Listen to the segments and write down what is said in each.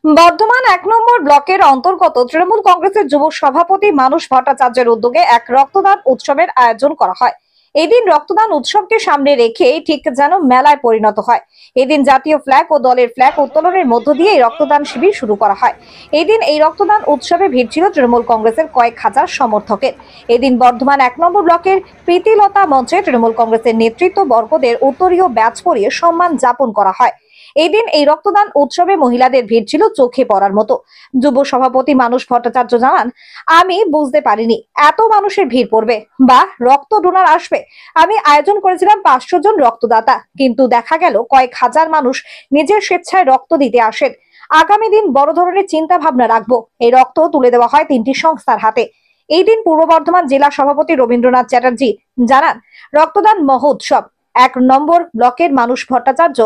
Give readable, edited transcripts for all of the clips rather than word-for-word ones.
বর্ধমান ১ নম্বর ব্লকের অন্তর্গত তৃণমূল কংগ্রেসের যুব সভাপতি মানস ভট্টাচার্যের উদ্যোগে এক রক্তদান উৎসবের আয়োজন করা হয়। এদিন রক্তদান উৎসবকে সামনে রেখে ঠিক যেন মেলায় পরিণত হয়। এদিন জাতীয় ফ্ল্যাগ ও দলের ফ্ল্যাগ উত্তোলনের মধ্য দিয়ে এই রক্তদান শিবির শুরু করা হয়। এদিন এই রক্তদান উৎসবে ভিড় ছিল তৃণমূল কংগ্রেসের কয়েক হাজার সমর্থকের। এদিন বর্ধমান ১ নম্বর ব্লকের প্রীতিলতা মঞ্চে তৃণমূল কংগ্রেসের নেতৃত্ব বর্গদের উত্তরীয় ব্যাচ পরিয়ে সম্মান যাপন করা হয়। এই দিন এই রক্তদান উৎসবে মহিলাদের ভিড় ছিল চোখে পড়ার মতো। যুব সভাপতি মানস ভট্টাচার্য জানান, আমি বুঝতে পারিনি এত মানুষের ভিড় পড়বে বা রক্ত ডোনার আসবে। আমি আয়োজন করেছিলাম 500 জন রক্তদাতা, কিন্তু দেখা গেল কয়েক হাজার মানুষ নিজের স্বেচ্ছায় রক্ত দিতে আসেন। আগামী দিন বড় ধরনের চিন্তা ভাবনা রাখবো। এই রক্ত তুলে দেওয়া হয় 3টি সংস্থার হাতে। এই দিন পূর্ব বর্ধমান জেলা সভাপতি রবীন্দ্রনাথ চ্যাটার্জি জানান, রক্তদান মহোৎসব ১ নম্বর ব্লকের মানস ভট্টাচার্য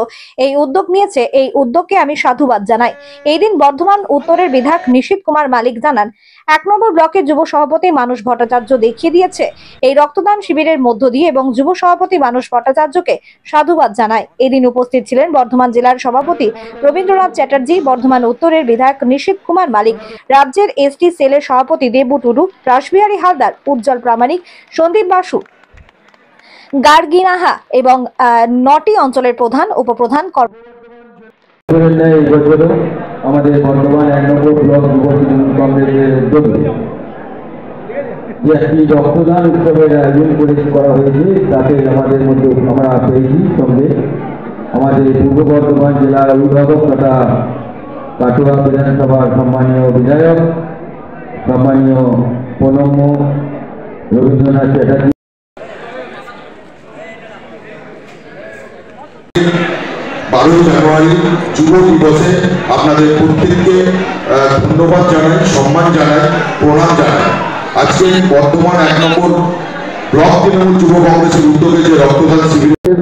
এই উদ্যোগ নিয়েছে, এই উদ্যোগকে আমি সাধুবাদ জানাই। এই দিন বর্ধমান উত্তরের বিধায়ক নিশীথ কুমার মালিক জানান, ১ নম্বর ব্লকের যুব সভাপতি মানস ভট্টাচার্য দেখিয়ে দিয়েছে এই রক্তদান শিবিরের মধ্য দিয়ে, এবং যুব সভাপতি মানস ভট্টাচার্যকে সাধুবাদ জানায়। এদিন উপস্থিত ছিলেন বর্ধমান জেলার সভাপতি রবীন্দ্রনাথ চ্যাটার্জি, বর্ধমান উত্তরের বিধায়ক নিশীথ কুমার মালিক, রাজ্যের এসটি সেলের সভাপতি দেবু টুডু, রাসবিহারী হালদার, উজ্জ্বল প্রামাণিক, সন্দীপ বাসু, গার্গিনাহা এবং ৯টি অঞ্চলের প্রধান উপপ্রধান আমাদের বর্তমান ১ নম্বর ব্লক যুব তৃণমূল কংগ্রেসের উদ্যোগে যে একটি রক্তদান উৎসবের আয়োজন করা হয়েছে, তাতে আমাদের মধ্যে আমরা পেয়েছি সঙ্গে আমাদের পূর্ব বর্ধমান জেলার অভিভাবক তথা কাটোয়া বিধানসভার সম্মানীয় বিধায়ক, সম্মানীয় প্রণম্য রবীন্দ্রনাথ চ্যাটার্জি। 12 জানুয়ারি যুব দিবসে আপনাদের প্রত্যেককে ধন্যবাদ জানাই, সম্মান জানাই, প্রণাম জানাই। আজকে বর্তমান ১ নম্বর ব্লক তৃণমূল যুব কংগ্রেসের উদ্যোগে যে রক্তদান শিবিরের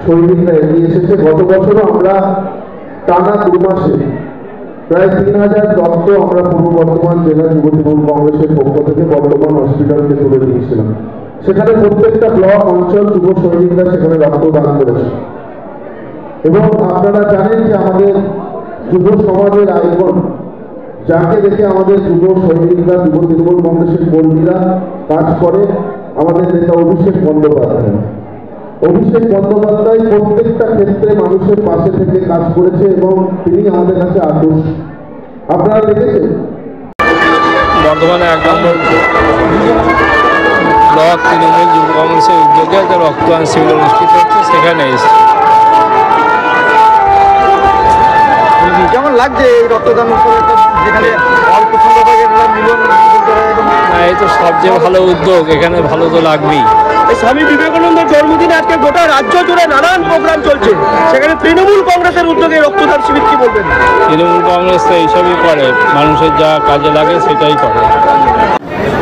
সৈনিকরা এগিয়ে এসেছে। গত বছরও আমরা টানা 2 মাসে প্রায় 3000 রক্ত আমরা পূর্ব বর্ধমান জেলা যুব তৃণমূল কংগ্রেসের পক্ষ থেকে বর্ধমান হসপিটালকে তুলে দিয়েছিলাম। সেখানে প্রত্যেকটা ব্লক অঞ্চল যুব সৈনিকরা সেখানে রক্তদান করেছে। এবং আপনারা জানেন যে আমাদের যুব সমাজের আইকন, যাকে দেখে আমাদের যুব সৈনিকরা, যুব তৃণমূল কংগ্রেসের কর্মীরা কাজ করে, আমাদের নেতা অভিষেক বন্দ্যোপাধ্যায়। অভিষেক বন্দ্যোপাধ্যায় প্রত্যেকটা ক্ষেত্রে মানুষের পাশে থেকে কাজ করেছে এবং তিনি আমাদের কাছে আদর্শ। আপনারা দেখেছেন বর্ধমানে ১ নম্বর ব্লক তৃণমূল যুব কংগ্রেসের উদ্যোগে একটা রক্তদান শিবির অনুষ্ঠিত হচ্ছে, সেখানে এসেছে। কেমন লাগছে এই রক্তদান যেখানে অল্প সংখ্যকের মিলন? এই তো সবচেয়ে ভালো উদ্যোগ, এখানে ভালো তো লাগবেই। স্বামী বিবেকানন্দের জন্মদিনে আজকে গোটা রাজ্য জুড়ে নানান প্রোগ্রাম চলছে, সেখানে তৃণমূল কংগ্রেসের উদ্যোগে রক্তদান শিবির, কি বলবেন? তৃণমূল কংগ্রেস তো এইসবই করে, মানুষের যা কাজে লাগে সেটাই করে।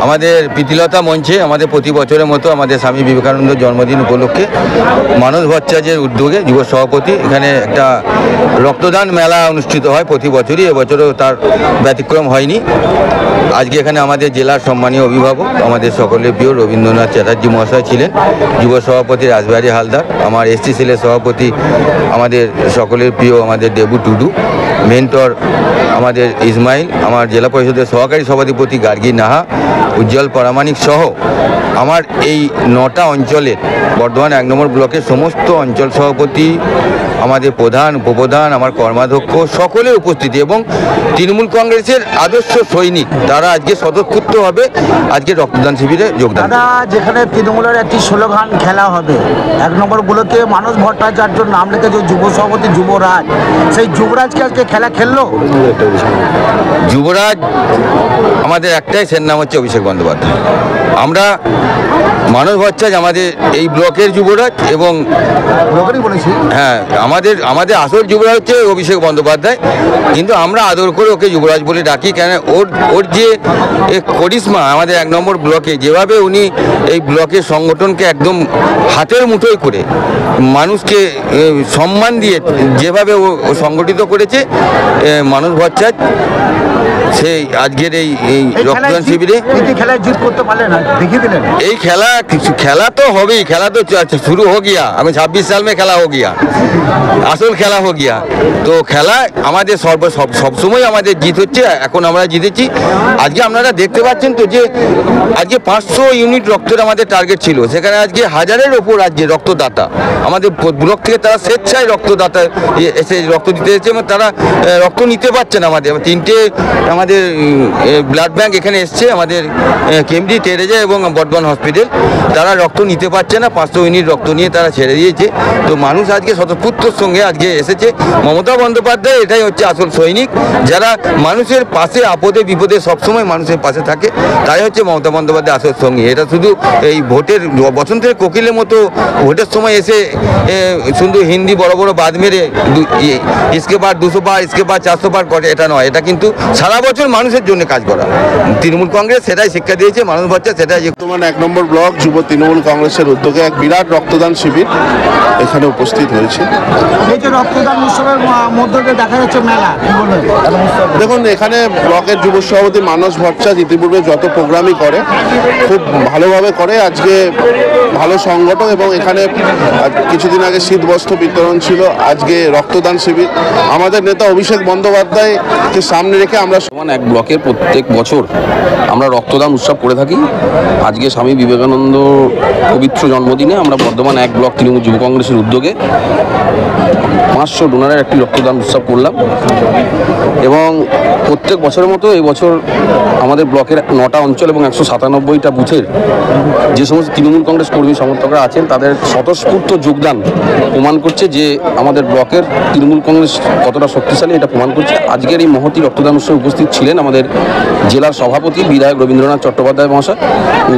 আমাদের প্রীতিলতা মঞ্চে আমাদের প্রতি বছরের মতো আমাদের স্বামী বিবেকানন্দের জন্মদিন উপলক্ষে মানস ভট্টাচার্যের উদ্যোগে যুব সভাপতি এখানে একটা রক্তদান মেলা অনুষ্ঠিত হয় প্রতি বছরই। এবছরও তার ব্যতিক্রম হয়নি। আজকে এখানে আমাদের জেলার সম্মানীয় অভিভাবক, আমাদের সকলের প্রিয় রবীন্দ্রনাথ চ্যাটার্জি মহাশয় ছিলেন, যুব সভাপতি রাসবিহারী হালদার, আমার এসটি সেলের সভাপতি আমাদের সকলের প্রিয় আমাদের দেবু টুডু, মেন্টর আমাদের ইসমাইল, আমার জেলা পরিষদের সহকারী সভাধিপতি গার্গিনাহা, উজ্জ্বল প্রামাণিক সহ আমার এই 9টা অঞ্চলের বর্ধমান ১ নম্বর ব্লকের সমস্ত অঞ্চল সভাপতি, আমাদের প্রধান, উপপ্রধান, আমার কর্মাধ্যক্ষ সকলের উপস্থিতি এবং তৃণমূল কংগ্রেসের আদর্শ সৈনিক, তারা আজকে স্বতঃস্ফূর্তভাবে আজকে রক্তদান শিবিরে যোগদান। দাদা, যেখানে তৃণমূলের একটি স্লোগান খেলা হবে ১ নম্বর ব্লকে মানস ভট্টাচার্যর নাম রেখেছে যুব সভাপতি যুবরাজ, সেই যুবরাজকে আজকে খেলা খেললো। যুবরাজ আমাদের একটাই, সের নাম হচ্ছে অভিষেক বন্দ্যোপাধ্যায়। আমরা মানস ভট্টাচার্য আমাদের এই ব্লকের যুবরাজ এবং ব্লকেরই বলেছি, হ্যাঁ, আমাদের আসল যুবরাজ হচ্ছে অভিষেক বন্দ্যোপাধ্যায়, কিন্তু আমরা আদর করে ওকে যুবরাজ বলে ডাকি। কেন ওর যে করিশ্মা আমাদের ১ নম্বর ব্লকে, যেভাবে উনি এই ব্লকের সংগঠনকে একদম হাতের মুঠোয় করে মানুষকে সম্মান দিয়ে যেভাবে ও সংগঠিত করেছে মানস ভট্টাচার্য, সেই আজকের এই রক্তদান শিবিরে খেলায় জিত করতে পারলেন না। দেখিয়ে দিলেন। এই খেলা তো হবেই, খেলা তো শুরু हो गया, আমি 26 साल में খেলা हो गया, আসল খেলা हो गया। তো খেলা আমাদের সবসময় আমাদের জিত হচ্ছে, এখন আমরা জিতেছি। আজকে আপনারা দেখতে পাচ্ছেন তো যে আজকে 500 ইউনিট রক্তের আমাদের টার্গেট ছিল, সেখানে আজকে 1000-এর ওপর আজকে রক্তদাতা আমাদের ব্লক থেকে তারা স্বেচ্ছায় রক্তদাতা এসে রক্ত দিতে এসেছে এবং তারা রক্ত নিতে পারছেন। আমাদের 3টে আমাদের ব্লাড ব্যাংক এখানে এসছে, আমাদের কেমজি, টেরেজা এবং বর্ধমান হসপিটাল, তারা রক্ত নিতে পারছে না, 500 ইউনিট রক্ত নিয়ে তারা ছেড়ে দিয়েছে। তো মানুষ আজকে স্বতঃস্ফূর্তর সঙ্গে আজকে এসেছে। মমতা বন্দ্যোপাধ্যায় এটাই হচ্ছে আসল সৈনিক, যারা মানুষের পাশে আপদে বিপদে সবসময় মানুষের পাশে থাকে, তাই হচ্ছে মমতা বন্দ্যোপাধ্যায় আসল সঙ্গী। এটা শুধু এই ভোটের বসন্তের কোকিলের মতো ভোটের সময় এসে শুধু হিন্দি বড় বড় বাদ মেরে ইসকে বার 200 বার, ইসকে বার 400 বার করে, এটা নয়। এটা কিন্তু সারা বছর মানুষের জন্য কাজ করা। তৃণমূল কংগ্রেস সেটাই শিক্ষা দিয়েছে, মানুষ বাচ্চা সেটাই। বর্তমান 1 নম্বর ব্লক যুব তৃণমূল কংগ্রেসের উদ্যোগে এক বিরাট রক্তদান শিবির এখানে উপস্থিত হয়েছে। এই যে রক্তদান উৎসবের মধ্য দিয়ে দেখা যাচ্ছে মেলা, কি বলবেন? দেখুন, এখানে ব্লকের যুব সভাপতি মানস ভট্টাচার্য ইতিপূর্বে যত প্রোগ্রামই করে খুব ভালোভাবে করে। আজকে ভালো সংগঠন এবং এখানে কিছুদিন আগে শীতবস্ত্র বিতরণ ছিল, আজকে রক্তদান শিবির। আমাদের নেতা অভিষেক বন্দ্যোপাধ্যায়কে সামনে রেখে আমরা এক ব্লকের প্রত্যেক বছর আমরা রক্তদান উৎসব করে থাকি। আজকে স্বামী বিবেকানন্দ পবিত্র জন্মদিনে আমরা বর্ধমান 1 ব্লক তৃণমূল যুব কংগ্রেসের উদ্যোগে 500 ডোনারের একটি রক্তদান উৎসব করলাম এবং প্রত্যেক বছরের মতো এই বছর আমাদের ব্লকের 9টা অঞ্চল এবং 197টা বুথের যে সমস্ত তৃণমূল কংগ্রেস কর্মী সমর্থকরা আছেন তাদের স্বতঃস্ফূর্ত যোগদান প্রমাণ করছে যে আমাদের ব্লকের তৃণমূল কংগ্রেস কতটা শক্তিশালী, এটা প্রমাণ করছে। আজকের এই মহতী রক্তদান উৎসবে উপস্থিত ছিলেন আমাদের জেলার সভাপতি বিধায়ক রবীন্দ্রনাথ চট্টোপাধ্যায় মহাশয়,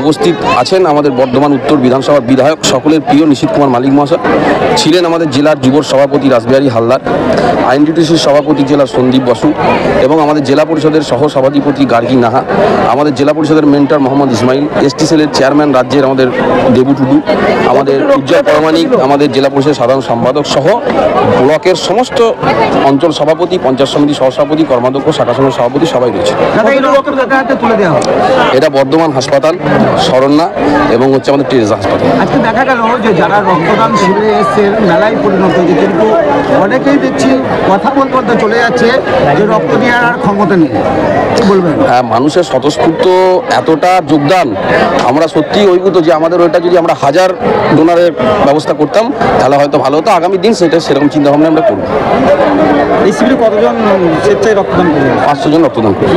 উপস্থিত আছেন আমাদের বর্ধমান উত্তর বিধানসভার বিধায়ক সকলের প্রিয় নিশীথ কুমার মালিক মহাশয়, ছিলেন আমাদের জেলার যুব সভাপতি রাসবিহারী হালদার, আইএনটিটিসির সভাপতি জেলা সন্দীপ বসু এবং আমাদের জেলা পরিষদের সহ সভাধিপতি গার্গী নাহা, আমাদের জেলা পরিষদের মেন্টর মোহাম্মদ ইসমাইল, এসটি সেলের চেয়ারম্যান রাজ্যের আমাদের দেবু টুডু, আমাদের উজ্জ্বল পরমাণিক, আমাদের জেলা পরিষদের সাধারণ সম্পাদক সহ ব্লকের সমস্ত অঞ্চল সভাপতি, পঞ্চায়েত সমিতি সহসভাপতি, কর্মাধ্যক্ষ, শাখা সংঘ সভাপতি সবাই রয়েছে। এটা বর্ধমান হাসপাতাল, শরণ্যা এবং হচ্ছে আমাদের টেরেজা হাসপাতাল। আজকে দেখা গেল যে যারা রক্তদান শিবিরে এসছে মেলায় পরিণত হয়েছে, কিন্তু অনেকেই দেখছি কথা বলতে চলে যাচ্ছে যে রক্ত নেওয়ার আর ক্ষমতা নেই, কি বলবেন? হ্যাঁ, মানুষের স্বতঃস্ফূর্ত এতটা যোগদান, আমরা সত্যিই অভিভূত যে আমাদের ওইটা যদি আমরা 1000 ডোনারের ব্যবস্থা করতাম তাহলে হয়তো ভালো হতো। আগামী দিন সেরকম চিন্তা ভাবনা আমরা করবো। এই শিবিরে কতজন স্বেচ্ছায় রক্তদান করবেন? 500 জন রক্তদান করবো।